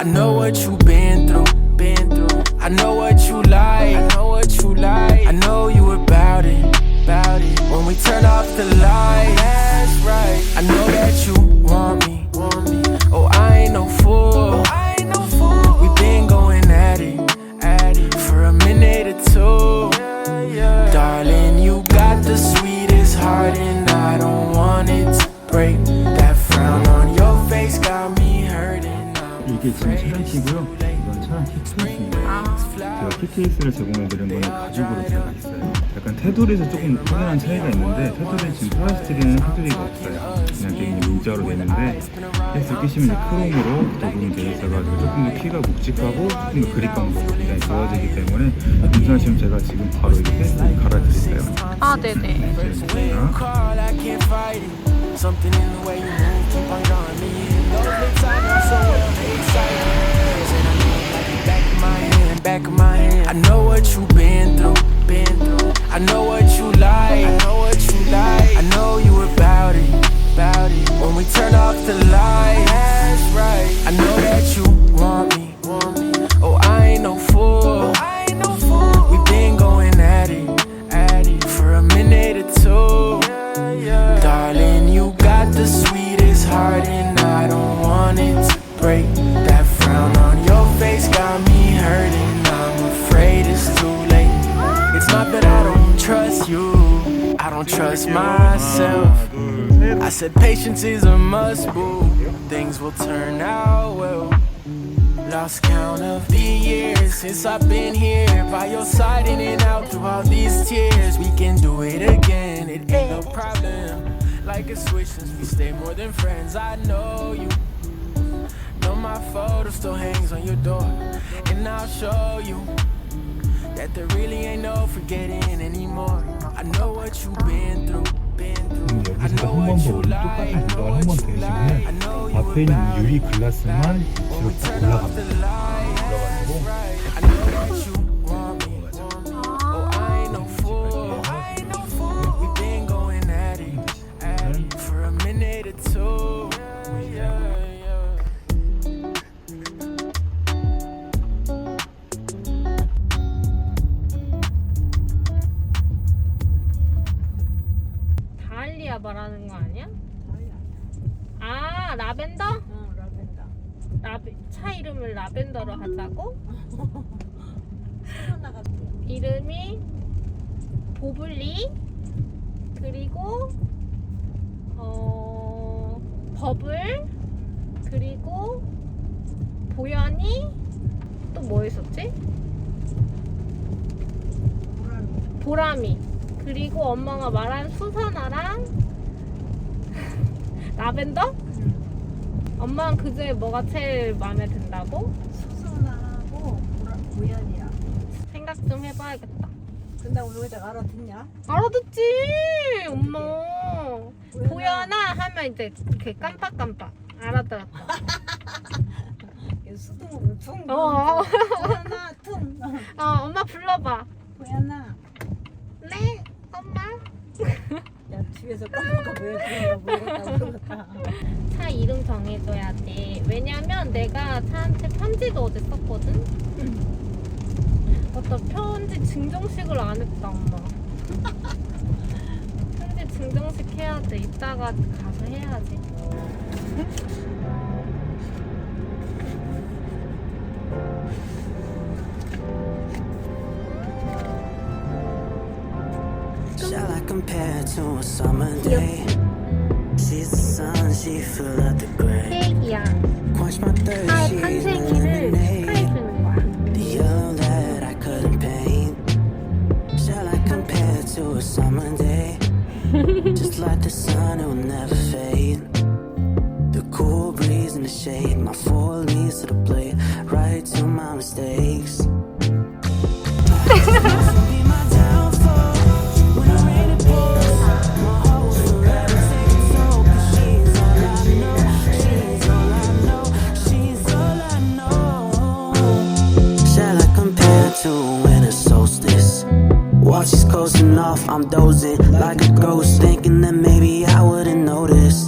I know what you've been through. I know what you like. I know you about it. When we turn off the light, that's right. I know that you want me. Oh, I ain't no fool. We've been going at it for a minute or two. Darling, you got the sweetest heart and I don't want it to break. That frown on your face got me hurting. 이게 지금 차량 키고요. 이건 차량 키케이스입니다. 제가 키케이스를 제공해드린 거는 가죽으로 들어가 있어요. 약간 테두리에서 조금 확연한 차이가 있는데 테두리 지금 플라스틱에는 테두리가 없어요. 그냥 개인 문자로 되는데 케이스 끼시면 이제 크롬으로 도금이 되어 있어가지고 조금 더 키가 묵직하고 조금 더 그립감도 굉장히 좋아지기 때문에 괜찮으시면 제가 지금 바로 이렇게 케이스를 갈아드릴게요. 아, 네네. Something in the way you move, keep on drawing me in. Those lips I know so well, they excite me. And I know it like the back of my hand. I know what you've been through. I know what you like. I know you about it. When we turn off the light, that's right. I know that you want me. Oh, I ain't no fool. We've been going at it for a minute or two. Darling, you got the sweetest heart and I don't want it to break. That frown on your face got me hurting. I'm afraid it's too late. It's not that I don't trust you, I don't trust myself. I said patience is a must, boo. Things will turn out well. Lost count of the years since I've been here by your side, in and out through all these tears. We can do it again, it ain't no problem. Like a switch since we stay more than friends. I know you know my photo still hangs on your door, and I'll show you that there really ain't no forgetting anymore. I know what you've been through. 여기서 한 번 더 똑같은 생각을 한 번 더 해주시면 앞에 있는 유리 글라스만 뒤로 딱 올라갑니다. 말하는 거 아니야? 아, 라벤더? 라벤더. 차 이름을 라벤더로 하자고? 이름이 보블리, 그리고 버블, 그리고 보연이, 또 뭐 있었지? 보람이. 그리고 엄마가 말한 수선화랑 라벤더? 엄마는 그 중에 뭐가 제일 마음에 든다고? 수선하고 보연이야. 생각 좀 해봐야겠다. 근데 우리 왜 알아듣냐? 알아듣지, 엄마. 보연아 하면 이제 이렇게 깜빡깜빡 알아들었다. 수동으로 퉁. 보연아 퉁. 엄마 불러봐. 보연아. 네, 엄마. 야, 뒤에서 깜빡 보여주는 차 이름 정해줘야 돼. 왜냐면 내가 차한테 편지도 어제 썼거든? 맞다, 편지 증정식을 안 했다, 엄마. 편지 증정식 해야 돼. 이따가 가서 해야지. Shall I compare to a summer day? She's the sun, she fill up the gray. 케이크야. Quench my thirst, 차의 she's 탄생일을 축하해주는 거야. the yellow that I couldn't paint. Shall I compare to a summer day? Just like the sun, it will never fade. The cool breeze in the shade, my four leaves to the blade, right to my mistakes. While she's coasting off, I'm dozing like a ghost, thinking that maybe I wouldn't notice.